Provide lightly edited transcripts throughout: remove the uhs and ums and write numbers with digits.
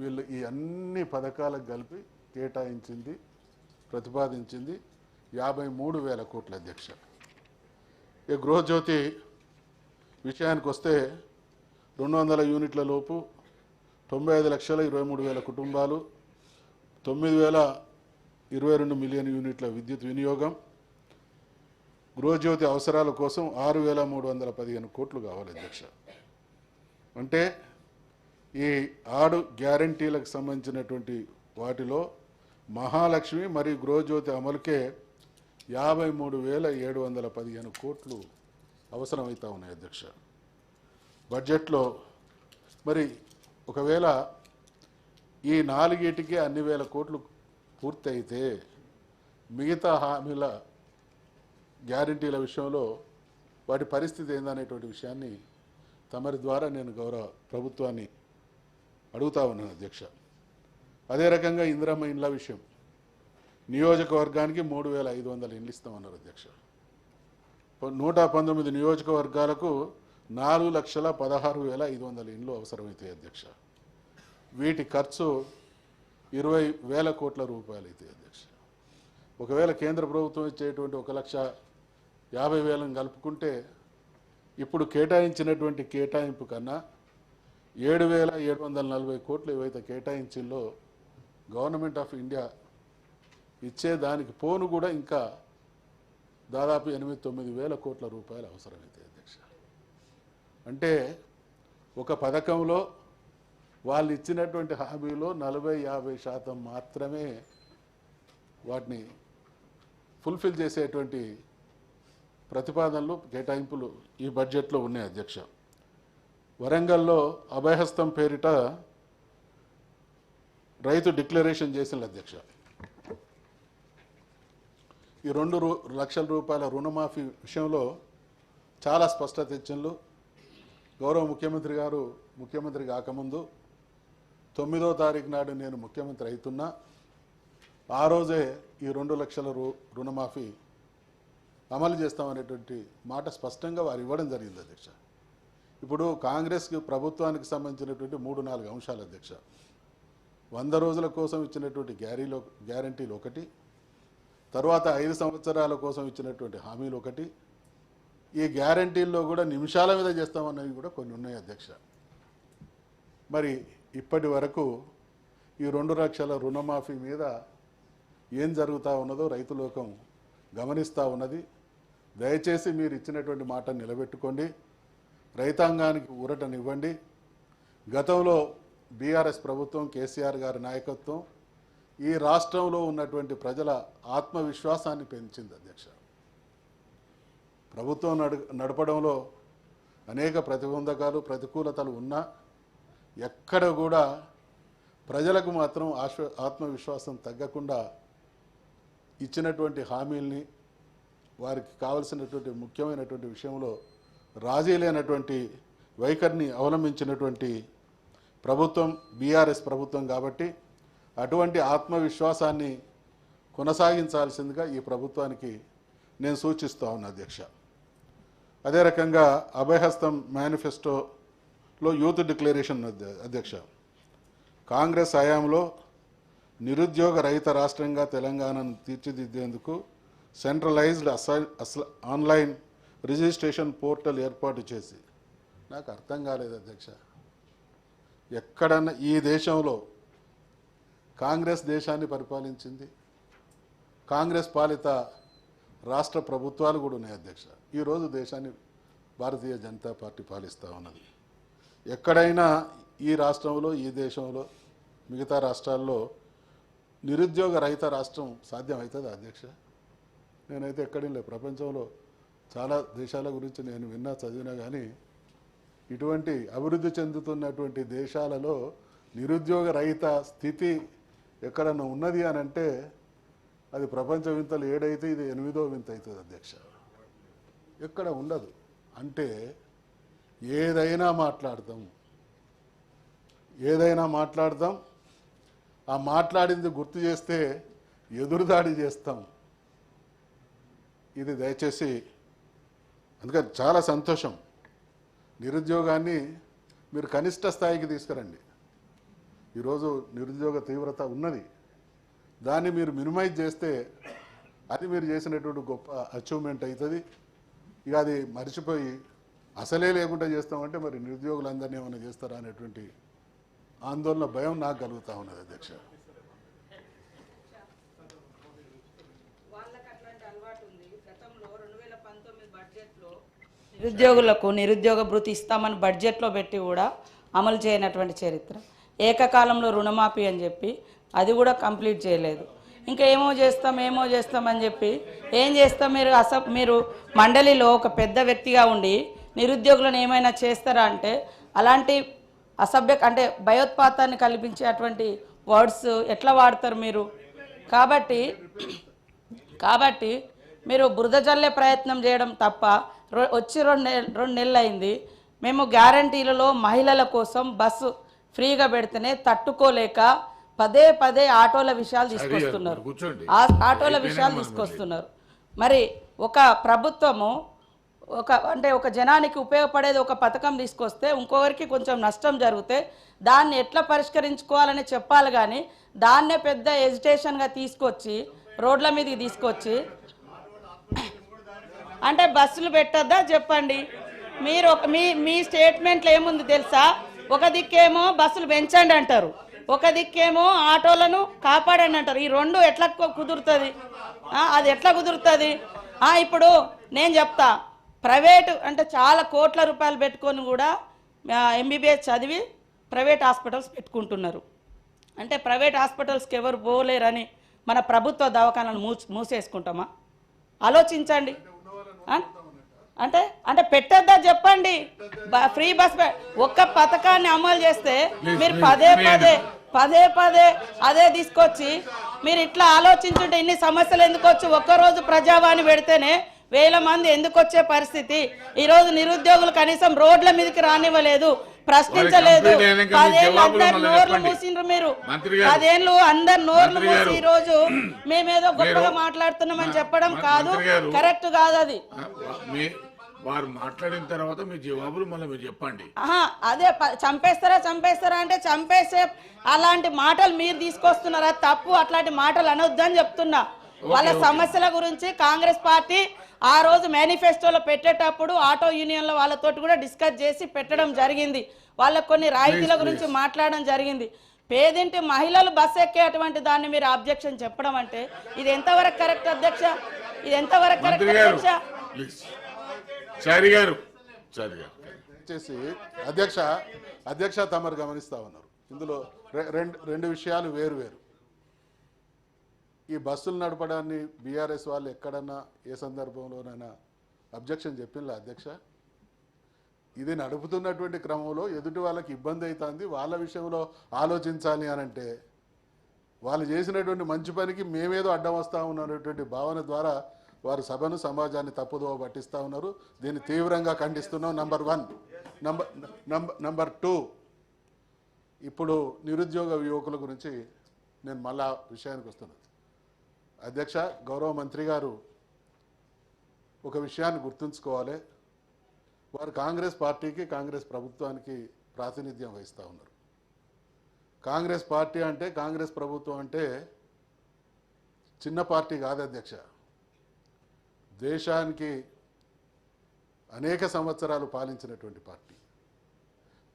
వీళ్ళు ఈ అన్ని పథకాలకు కలిపి కేటాయించింది ప్రతిపాదించింది 53,000 కోట్ల అధ్యక్ష. ఈ గృహజ్యోతి విషయానికి వస్తే 200 యూనిట్ల లోపు 95,23,000 కుటుంబాలు, 9,022 మిలియన్ యూనిట్ల విద్యుత్ వినియోగం, గృహజ్యోతి అవసరాల కోసం 6,315 కోట్లు కావాలి అధ్యక్ష. అంటే ఈ 6 గ్యారంటీలకు సంబంధించినటువంటి వాటిలో మహాలక్ష్మి మరియు గృహజ్యోతి అమలుకే 53,715 కోట్లు అవసరమవుతా ఉన్నాయి అధ్యక్ష. బడ్జెట్లో మరి ఒకవేళ ఈ 4టికే అన్ని వేల కోట్లు పూర్తి అయితే మిగతా హామీల గ్యారంటీల విషయంలో వాటి పరిస్థితి ఏందనేటువంటి విషయాన్ని తమరి ద్వారా నేను గౌరవ ప్రభుత్వాన్ని అడుగుతా ఉన్నాను అధ్యక్ష. అదే రకంగా ఇందిరమ్మ ఇండ్ల విషయం, నియోజకవర్గానికి 3,500 ఇండ్లు ఇస్తామన్నారు అధ్యక్ష. 119 నియోజకవర్గాలకు 4,16,500 ఇండ్లు అవసరమవుతాయి అధ్యక్ష. వీటి ఖర్చు 20,000 కోట్ల రూపాయలు అవుతాయి అధ్యక్ష. ఒకవేళ కేంద్ర ప్రభుత్వం ఇచ్చేటువంటి 1,50,000 కలుపుకుంటే ఇప్పుడు కేటాయించినటువంటి కేటాయింపు కన్నా 7,740 కోట్లు ఏవైతే కేటాయించిందో గవర్నమెంట్ ఆఫ్ ఇండియా ఇచ్చేదానికి పోను కూడా ఇంకా దాదాపు 8,9,000 కోట్ల రూపాయలు అవసరమవుతాయి అధ్యక్ష. అంటే ఒక పథకంలో వాళ్ళు ఇచ్చినటువంటి హామీలో 40-50% మాత్రమే వాటిని ఫుల్ఫిల్ చేసేటువంటి ప్రతిపాదనలు కేటాయింపులు ఈ బడ్జెట్లో ఉన్నాయి అధ్యక్ష. వరంగల్లో అభయహస్తం పేరిట రైతు డిక్లరేషన్ చేసిన అధ్యక్ష. ఈ 2 లక్షల రూపాయల రుణమాఫీ విషయంలో చాలా స్పష్టత ఇచ్చిండ్రు. గౌరవ ముఖ్యమంత్రి గారు ముఖ్యమంత్రి కాకముందు 9వ తారీఖు నాడు నేను ముఖ్యమంత్రి అవుతున్నా, ఆ రోజే ఈ 2 లక్షల రుణమాఫీ అమలు చేస్తామనేటువంటి మాట స్పష్టంగా వారు ఇవ్వడం జరిగింది అధ్యక్ష. ఇప్పుడు కాంగ్రెస్కి ప్రభుత్వానికి సంబంధించినటువంటి 3-4 అంశాలు అధ్యక్ష. 100 రోజుల కోసం ఇచ్చినటువంటి గ్యారంటీలు ఒకటి, తర్వాత 5 సంవత్సరాల కోసం ఇచ్చినటువంటి హామీలు ఒకటి, ఈ గ్యారంటీల్లో కూడా నిమిషాల మీద చేస్తామన్నవి కూడా కొన్ని ఉన్నాయి అధ్యక్ష. మరి ఇప్పటి వరకు ఈ 2 లక్షల రుణమాఫీ మీద ఏం జరుగుతూ ఉన్నదో రైతు లోకం గమనిస్తూ ఉన్నది. దయచేసి మీరు ఇచ్చినటువంటి మాట నిలబెట్టుకోండి, రైతాంగానికి ఊరటనివ్వండి. గతంలో బీఆర్ఎస్ ప్రభుత్వం, కేసీఆర్ గారి నాయకత్వం ఈ రాష్ట్రంలో ఉన్నటువంటి ప్రజల ఆత్మవిశ్వాసాన్ని పెంచింది అధ్యక్ష. ప్రభుత్వం నడపడంలో అనేక ప్రతిబంధకాలు ప్రతికూలతలు ఉన్నా ఎక్కడ కూడా ప్రజలకు మాత్రం ఆత్మవిశ్వాసం తగ్గకుండా ఇచ్చినటువంటి హామీల్ని వారికి కావలసినటువంటి ముఖ్యమైనటువంటి విషయంలో రాజీ లేనటువంటి వైఖరిని అవలంబించినటువంటి ప్రభుత్వం బీఆర్ఎస్ ప్రభుత్వం కాబట్టి అటువంటి ఆత్మవిశ్వాసాన్ని కొనసాగించాల్సిందిగా ఈ ప్రభుత్వానికి నేను సూచిస్తూ ఉన్నా అధ్యక్ష. అదే రకంగా అభయహస్తం మేనిఫెస్టోలో యూత్ డిక్లరేషన్ అధ్యక్ష. కాంగ్రెస్ హయాంలో నిరుద్యోగ రహిత రాష్ట్రంగా తెలంగాణను తీర్చిదిద్దేందుకు సెంట్రలైజ్డ్ ఆన్లైన్ రిజిస్ట్రేషన్ పోర్టల్ ఏర్పాటు చేసి, నాకు అర్థం కాలేదు అధ్యక్ష, ఎక్కడన్నా ఈ దేశంలో కాంగ్రెస్ దేశాన్ని పరిపాలించింది, కాంగ్రెస్ పాలిత రాష్ట్ర ప్రభుత్వాలు కూడా ఉన్నాయి అధ్యక్ష. ఈరోజు దేశాన్ని భారతీయ జనతా పార్టీ పాలిస్తూ ఉన్నది. ఎక్కడైనా ఈ రాష్ట్రంలో ఈ దేశంలో మిగతా రాష్ట్రాల్లో నిరుద్యోగ రహిత రాష్ట్రం సాధ్యం అవుతుంది అధ్యక్ష? నేనైతే ఎక్కడేం లేదు. ప్రపంచంలో చాలా దేశాల గురించి నేను విన్నా చదివినా కానీ ఇటువంటి అభివృద్ధి చెందుతున్నటువంటి దేశాలలో నిరుద్యోగ రహిత స్థితి ఎక్కడన్నా ఉన్నది అని అంటే అది ప్రపంచ వింతలు 7 అయితే ఇది 8వ వింత అవుతుంది అధ్యక్ష. ఎక్కడ ఉండదు. అంటే ఏదైనా మాట్లాడతాం, ఆ మాట్లాడింది గుర్తు చేస్తే ఎదురుదాడి చేస్తాం. ఇది దయచేసి, అందుకని చాలా సంతోషం, నిరుద్యోగాన్ని మీరు కనిష్ట స్థాయికి తీసుకురండి. ఈరోజు నిరుద్యోగ తీవ్రత ఉన్నది. దాన్ని మీరు మినిమైజ్ చేస్తే అది మీరు చేసినటువంటి గొప్ప అచీవ్మెంట్ అవుతుంది. ఇక అది మర్చిపోయి అసలే లేకుండా చేస్తామంటే మరి నిరుద్యోగులందరినీ ఏమైనా చేస్తారా అనేటువంటి ఆందోళన, భయం నాకు కలుగుతూ ఉన్నది అధ్యక్ష. నిరుద్యోగులకు నిరుద్యోగ భృతి ఇస్తామని బడ్జెట్లో పెట్టి కూడా అమలు చేయనటువంటి చరిత్ర. ఏకకాలంలో రుణమాఫీ అని చెప్పి అది కూడా కంప్లీట్ చేయలేదు. ఇంకా ఏమో చేస్తామని చెప్పి ఏం చేస్తాం? మీరు మండలిలో ఒక పెద్ద వ్యక్తిగా ఉండి నిరుద్యోగులను ఏమైనా చేస్తారా అంటే అలాంటి అంటే భయోత్పాతాన్ని కల్పించే అటువంటి వర్డ్స్ ఎట్లా వాడతారు మీరు? కాబట్టి మీరు బురద జల్లే ప్రయత్నం చేయడం తప్ప వచ్చి రెండు నెలలు అయింది. మేము గ్యారంటీలలో మహిళల కోసం బస్సు ఫ్రీగా పెడితేనే తట్టుకోలేక పదే ఆటోల విషయాలు తీసుకొస్తున్నారు. ఆటోల విషయాలు తీసుకొస్తున్నారు. మరి ఒక ప్రభుత్వము ఒక జనానికి ఉపయోగపడేది ఒక పథకం తీసుకొస్తే ఇంకొకరికి కొంచెం నష్టం జరిగితే దాన్ని ఎట్లా పరిష్కరించుకోవాలని చెప్పాలి. కానీ దాన్నే పెద్ద ఎజిటేషన్గా తీసుకొచ్చి రోడ్ల మీదకి తీసుకొచ్చి అంటే బస్సులు పెట్టద్దా చెప్పండి. మీరు మీ స్టేట్మెంట్లో ఏముంది తెలుసా? ఒక దిక్కేమో బస్సులు పెంచండి అంటారు, ఒక దిక్కేమో ఆటోలను కాపాడండి అంటారు. ఈ రెండు ఎట్లా కుదురుతుంది? అది ఎట్లా కుదురుతుంది? ఇప్పుడు నేను చెప్తా, ప్రైవేటు అంటే చాలా కోట్ల రూపాయలు పెట్టుకొని కూడా ఎంబీబీఎస్ చదివి ప్రైవేట్ హాస్పిటల్స్ పెట్టుకుంటున్నారు. అంటే ప్రైవేట్ హాస్పిటల్స్కి ఎవరు పోలేరని మన ప్రభుత్వ దవాఖానాలు మూసేసుకుంటామా? ఆలోచించండి. అంటే పెట్టద్దా చెప్పండి. ఫ్రీ బస్ ఒక్క పథకాన్ని అమలు చేస్తే మీరు పదే అదే తీసుకొచ్చి మీరు ఇట్లా ఆలోచించుంటే ఇన్ని సమస్యలు ఎందుకు వచ్చి ఒక్కరోజు ప్రజావాణి పెడితేనే 1000 మంది ఎందుకు వచ్చే పరిస్థితి? ఈరోజు నిరుద్యోగులు కనీసం రోడ్ల మీదకి రానివ్వలేదు, ప్రశ్నించలేదు. 10 ఏళ్ళు అందరు నోర్లు మూసిండ్రు. మీరు 10 ఏళ్ళు అందరు నోర్లు మూసి ఈ రోజు మేమేదో గొప్పగా మాట్లాడుతున్నామని చెప్పడం కాదు, కరెక్ట్ కాదు అది. వారు మాట్లాడిన తర్వాత మీ జవాబులు మళ్ళీ మీరు చెప్పండి. అదే చంపేస్తారా అంటే చంపేసే అలాంటి మాటలు మీరు తీసుకొస్తున్నారా? తప్పు. అట్లాంటి మాటలు అనొద్దని చెప్తున్నా. వాళ్ళ సమస్యల గురించి కాంగ్రెస్ పార్టీ ఆ రోజు మేనిఫెస్టోలో పెట్టేటప్పుడు ఆటో యూనియన్ల వాళ్ళతో కూడా డిస్కస్ చేసి పెట్టడం జరిగింది. వాళ్ళకు కొన్ని రాయితీల గురించి మాట్లాడడం జరిగింది. పేదింటి మహిళలు బస్సు ఎక్కేటువంటి దాన్ని మీరు అబ్జెక్షన్ చెప్పడం అంటే ఇది ఎంతవరకు కరెక్ట్ అధ్యక్ష? ఇది ఎంతవరకు కరెక్ట్ అధ్యక్ష? దయచేసి అధ్యక్ష తమరు గమనిస్తా ఉన్నారు. ఇందులో రెండు విషయాలు వేరు. ఈ బస్సులు నడపడాన్ని బీఆర్ఎస్ వాళ్ళు ఎక్కడన్నా ఏ సందర్భంలోనైనా అబ్జెక్షన్ చెప్పిందా అధ్యక్ష? ఇది నడుపుతున్నటువంటి క్రమంలో ఎదుటి వాళ్ళకి ఇబ్బంది అవుతుంది, వాళ్ళ విషయంలో ఆలోచించాలి అని అంటే వాళ్ళు చేసినటువంటి మంచి పనికి మేమేదో అడ్డం వస్తూ ఉన్నటువంటి భావన ద్వారా వారు సభను సమాజాన్ని తప్పుదోవ పట్టిస్తూ ఉన్నారు. దీన్ని తీవ్రంగా ఖండిస్తున్నాం. నంబర్ 1. నంబర్ 2, ఇప్పుడు నిరుద్యోగ యువకుల గురించి నేను మళ్ళా విషయానికి వస్తున్నాను. అధ్యక్ష, గౌరవ మంత్రి గారు ఒక విషయాన్ని గుర్తుంచుకోవాలి. వారు కాంగ్రెస్ పార్టీకి, కాంగ్రెస్ ప్రభుత్వానికి ప్రాతినిధ్యం వహిస్తూ ఉన్నారు. కాంగ్రెస్ పార్టీ అంటే, కాంగ్రెస్ ప్రభుత్వం అంటే చిన్న పార్టీ కాదు అధ్యక్ష. దేశానికి అనేక సంవత్సరాలు పాలించినటువంటి పార్టీ,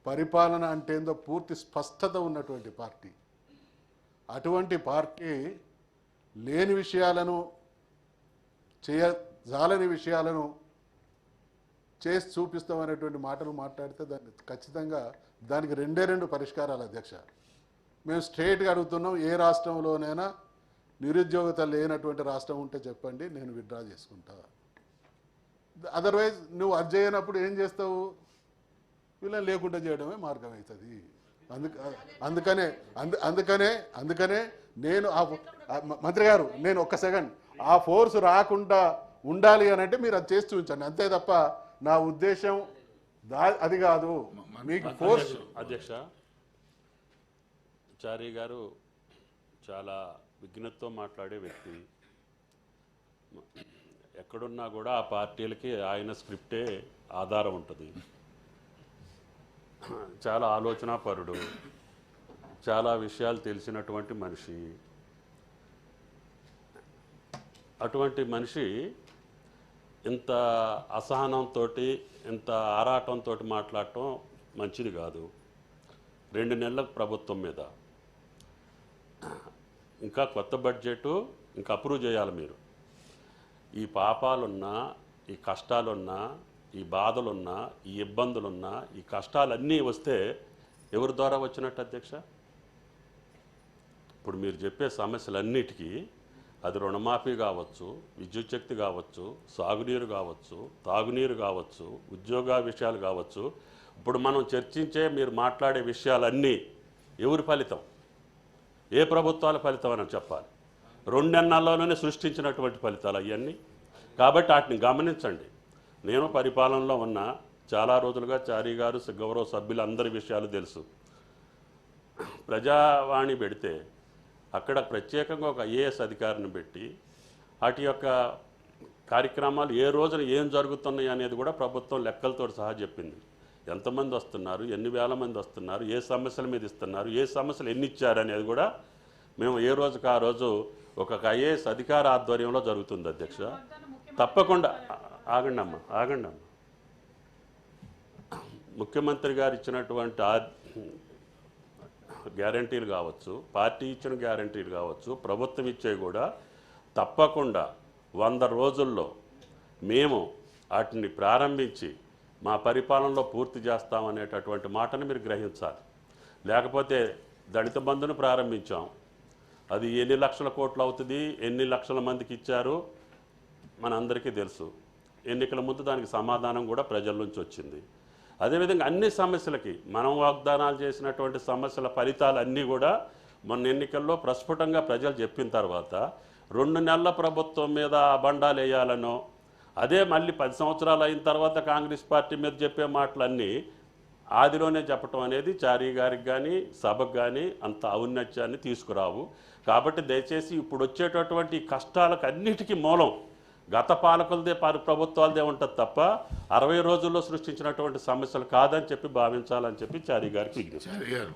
పరిపాలన అంటేందో పూర్తి స్పష్టత ఉన్నటువంటి పార్టీ. అటువంటి పార్టీ లేని విషయాలను, చేయజాలని విషయాలను చేసి చూపిస్తామనేటువంటి మాటలు మాట్లాడితే దాన్ని ఖచ్చితంగా దానికి రెండు పరిష్కారాలు అధ్యక్ష. మేము స్ట్రేట్గా అడుగుతున్నాం, ఏ రాష్ట్రంలోనైనా నిరుద్యోగత లేనటువంటి రాష్ట్రం ఉంటే చెప్పండి, నేను విత్డ్రా చేసుకుంటా. అదర్వైజ్ నువ్వు అది చేయనప్పుడు ఏం చేస్తావు? వీళ్ళని లేకుండా చేయడమే మార్గం అవుతుంది. అందుకనే నేను మంత్రి గారు, నేను ఒక్క సెకండ్, ఆ ఫోర్స్ రాకుండా ఉండాలి అని అంటే మీరు అది చేసి చూపించండి, అంతే తప్ప నా ఉద్దేశం అది కాదు. మీకు ఫోర్స్. అధ్యక్ష, చారి గారు చాలా విఘ్నతతో మాట్లాడే వ్యక్తి. ఎక్కడున్నా కూడా ఆ పార్టీలకి ఆయన స్క్రిప్టే ఆధారం ఉంటుంది. చాలా ఆలోచనాపరుడు, చాలా విషయాలు తెలిసినటువంటి మనిషి. అటువంటి మనిషి ఇంత అసహనంతో ఇంత ఆరాటంతో మాట్లాడటం మంచిది కాదు. 2 నెలల ప్రభుత్వం మీద ఇంకా కొత్త బడ్జెట్ ఇంకా అప్రూవ్ చేయాలి మీరు. ఈ పాపాలున్నా, ఈ కష్టాలున్నా, ఈ బాధలున్నా, ఈ ఇబ్బందులున్నా, ఈ కష్టాలన్నీ వస్తే ఎవరి ద్వారా వచ్చినట్టు అధ్యక్ష? ఇప్పుడు మీరు చెప్పే సమస్యలన్నిటికీ అది రుణమాఫీ కావచ్చు, విద్యుత్ శక్తి కావచ్చు, సాగునీరు కావచ్చు, తాగునీరు కావచ్చు, ఉద్యోగ విషయాలు కావచ్చు, ఇప్పుడు మనం చర్చించే మీరు మాట్లాడే విషయాలన్నీ ఎవరి ఫలితం? ఏ ప్రభుత్వాల ఫలితం అని చెప్పాలి. 2 నెలల్లోనే సృష్టించినటువంటి ఫలితాలు అవన్నీ. కాబట్టి వాటిని గమనించండి. నేను పరిపాలనలో ఉన్న చాలా రోజులుగా చారీ గారు, గౌరవ సభ్యులు అందరి విషయాలు తెలుసు. ప్రజావాణి పెడితే అక్కడ ప్రత్యేకంగా ఒక ఐఏఎస్ అధికారిని పెట్టి వాటి యొక్క కార్యక్రమాలు ఏ రోజున ఏం జరుగుతున్నాయి అనేది కూడా ప్రభుత్వం లెక్కలతో సహా చెప్పింది. ఎంతమంది వస్తున్నారు, ఎన్ని వేల మంది వస్తున్నారు, ఏ సమస్యల మీద ఇస్తున్నారు, ఏ సమస్యలు ఎన్ని ఇచ్చారు అనేది కూడా మేము ఏ రోజుకి ఆ రోజు ఒక ఐఏఎస్ అధికార ఆధ్వర్యంలో జరుగుతుంది అధ్యక్ష. తప్పకుండా ఆగండి. ముఖ్యమంత్రి గారు ఇచ్చినటువంటి గ్యారంటీలు కావచ్చు, పార్టీ ఇచ్చిన గ్యారంటీలు కావచ్చు, ప్రభుత్వం ఇచ్చే కూడా తప్పకుండా 100 రోజుల్లో మేము వాటిని ప్రారంభించి మా పరిపాలనలో పూర్తి చేస్తామనేటటువంటి మాటను మీరు గ్రహించాలి. లేకపోతే దళిత బంధును ప్రారంభించాం, అది ఎన్ని లక్షల కోట్లు అవుతుంది, ఎన్ని లక్షల మందికి ఇచ్చారు మనందరికీ తెలుసు. ఎన్నికల ముందు దానికి సమాధానం కూడా ప్రజల నుంచి వచ్చింది. అదేవిధంగా అన్ని సమస్యలకి మనం వాగ్దానాలు చేసినటువంటి సమస్యల ఫలితాలు అన్నీ కూడా మొన్న ఎన్నికల్లో ప్రస్ఫుటంగా ప్రజలు చెప్పిన తర్వాత 2 నెలల ప్రభుత్వం మీద అబండాలు వేయాలనో, అదే మళ్ళీ 10 సంవత్సరాలు అయిన తర్వాత కాంగ్రెస్ పార్టీ మీద చెప్పే మాటలన్నీ ఆదిలోనే చెప్పటం అనేది చారీ గారికి కానీ సభకు కానీ అంత ఔన్నత్యాన్ని తీసుకురావు. కాబట్టి దయచేసి ఇప్పుడు వచ్చేటటువంటి కష్టాలకు అన్నిటికీ మూలం గత పాలకులదే ప్రభుత్వాలదే ఉంటుంది తప్ప 60 రోజుల్లో సృష్టించినటువంటి సమస్యలు కాదని చెప్పి భావించాలని చెప్పి చారీ గారికి విజ్ఞప్తి. చారీ గారు